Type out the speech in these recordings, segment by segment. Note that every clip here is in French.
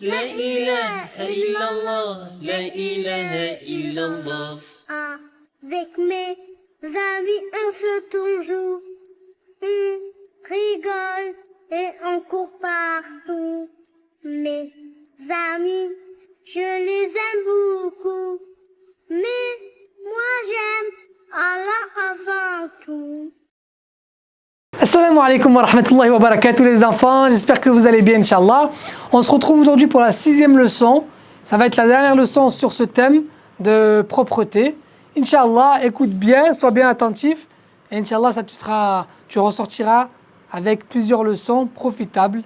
la ilaha illallah, la ilaha illallah. Avec mes amis, on se joue, on rigole et on court partout. Mes amis, je les aime beaucoup, mais moi j'aime Allah avant tout. Assalamu alaikum wa rahmatullahi wa barakatuh les enfants, j'espère que vous allez bien Inch'Allah. On se retrouve aujourd'hui pour la 6e leçon. Ça va être la dernière leçon sur ce thème de propreté. Inch'Allah, écoute bien, sois bien attentif. Et Inch'Allah, tu ressortiras avec plusieurs leçons profitables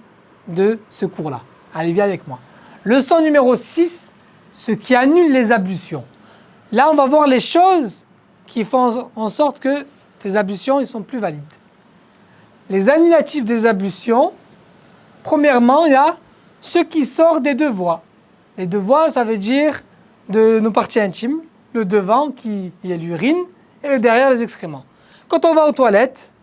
de ce cours-là. Allez, viens avec moi. Leçon numéro 6, ce qui annule les ablutions. Là, on va voir les choses qui font en sorte que tes ablutions ne sont plus valides. Les annulatifs des ablutions, premièrement, il y a ce qui sort des deux voies. Les deux voies, ça veut dire de nos parties intimes, le devant qui est l'urine et le derrière les excréments. Quand on va aux toilettes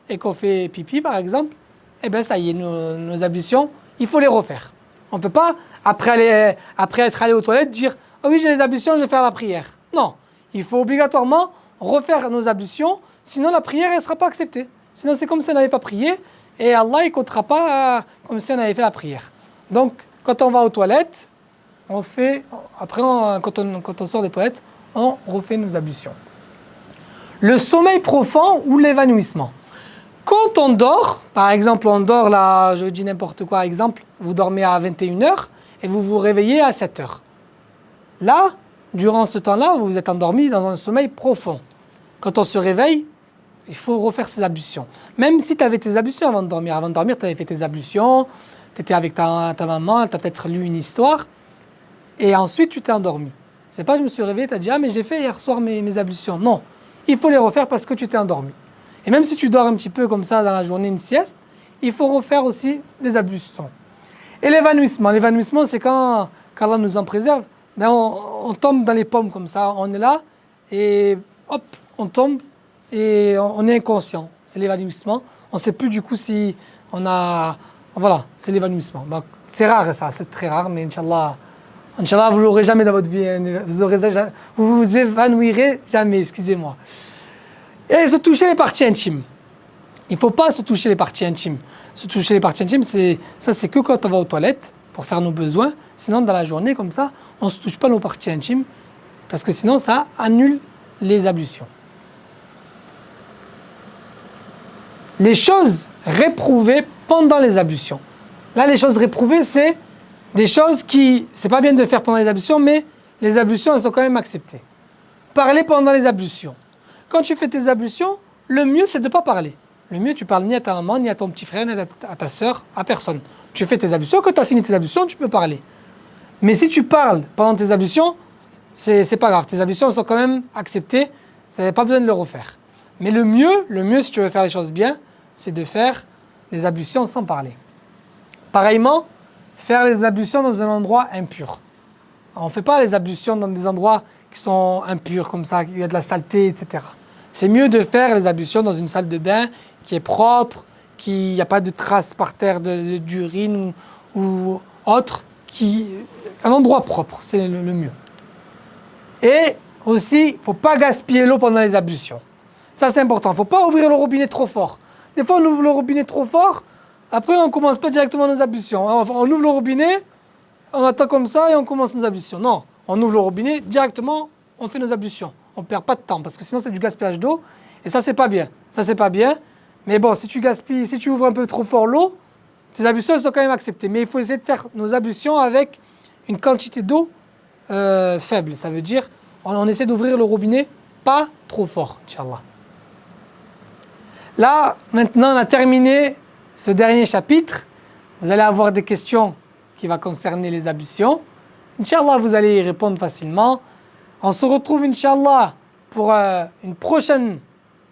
et qu'on fait pipi par exemple, eh bien ça y est, nos ablutions, il faut les refaire. On ne peut pas, après être allé aux toilettes, dire « Ah oui, j'ai les ablutions, je vais faire la prière ». Non, il faut obligatoirement refaire nos ablutions, sinon la prière elle ne sera pas acceptée. Sinon c'est comme si on n'avait pas prié et Allah ne comptera pas comme si on avait fait la prière. Donc quand on va aux toilettes, quand on sort des toilettes, on refait nos ablutions. Le sommeil profond ou l'évanouissement. Quand on dort, par exemple on dort là, je dis n'importe quoi, exemple, vous dormez à 21h et vous vous réveillez à 7h. Là, durant ce temps-là, vous vous êtes endormi dans un sommeil profond. Quand on se réveille, il faut refaire ses ablutions. Même si tu avais tes ablutions avant de dormir. Avant de dormir, tu avais fait tes ablutions, tu étais avec ta maman, tu as peut-être lu une histoire, et ensuite tu t'es endormi. C'est pas je me suis réveillé, tu as dit « Ah mais j'ai fait hier soir mes ablutions ». Non, il faut les refaire parce que tu t'es endormi. Et même si tu dors un petit peu comme ça dans la journée, une sieste, il faut refaire aussi les ablutions. Et l'évanouissement. L'évanouissement, c'est quand Allah nous en préserve, ben on tombe dans les pommes comme ça, on est là, et hop, on tombe, et on est inconscient. C'est l'évanouissement. On ne sait plus du coup si on a... Voilà, c'est l'évanouissement. Donc, c'est rare ça, c'est très rare, mais Inch'Allah, vous ne l'aurez jamais dans votre vie. Vous vous évanouirez jamais, excusez-moi. Et se toucher les parties intimes. Il ne faut pas se toucher les parties intimes. Se toucher les parties intimes, c'est que quand on va aux toilettes pour faire nos besoins. Sinon, dans la journée, comme ça, on ne se touche pas nos parties intimes parce que sinon, ça annule les ablutions. Les choses réprouvées pendant les ablutions. Là, les choses réprouvées, c'est des choses qui... C'est pas bien de faire pendant les ablutions, mais les ablutions, elles sont quand même acceptées. Parler pendant les ablutions. Quand tu fais tes ablutions, le mieux, c'est de ne pas parler. Le mieux, tu parles ni à ta maman, ni à ton petit frère, ni à ta soeur, à personne. Tu fais tes ablutions, quand tu as fini tes ablutions, tu peux parler. Mais si tu parles pendant tes ablutions, c'est pas grave. Tes ablutions sont quand même acceptées, ça n'a pas besoin de le refaire. Mais le mieux, si tu veux faire les choses bien, c'est de faire les ablutions sans parler. Pareillement, faire les ablutions dans un endroit impur. On ne fait pas les ablutions dans des endroits qui sont impurs, comme ça, il y a de la saleté, etc. C'est mieux de faire les ablutions dans une salle de bain qui est propre, qui n'y a pas de traces par terre d'urine ou autre, un endroit propre, c'est le mieux. Et aussi, il ne faut pas gaspiller l'eau pendant les ablutions. Ça, c'est important. Il ne faut pas ouvrir le robinet trop fort. Des fois, on ouvre le robinet trop fort, après, on ne commence pas directement nos ablutions. On ouvre le robinet, on attend comme ça et on commence nos ablutions. Non, on ouvre le robinet, directement, on fait nos ablutions. On ne perd pas de temps, parce que sinon, c'est du gaspillage d'eau. Et ça, c'est pas bien. Ça, c'est pas bien. Mais bon, si tu ouvres un peu trop fort l'eau, tes ablutions, elles sont quand même acceptées. Mais il faut essayer de faire nos ablutions avec une quantité d'eau faible. Ça veut dire, on essaie d'ouvrir le robinet pas trop fort, Inch'Allah. Là, maintenant, on a terminé ce dernier chapitre. Vous allez avoir des questions qui vont concerner les ablutions. Inch'Allah, vous allez y répondre facilement. On se retrouve, Inch'Allah, pour une prochaine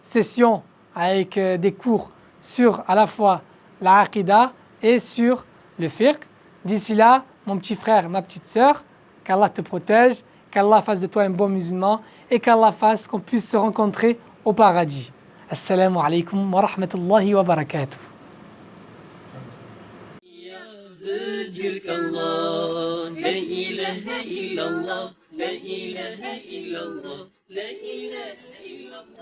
session avec des cours sur à la fois la Aqidah et sur le fiqh. D'ici là, mon petit frère, ma petite sœur, qu'Allah te protège, qu'Allah fasse de toi un bon musulman et qu'Allah fasse qu'on puisse se rencontrer au paradis. Assalamu alaikum wa rahmatullahi wa barakatuh. Dieu qu'Allah. La ilaha illallah, la ilaha illallah, la ilaha illallah.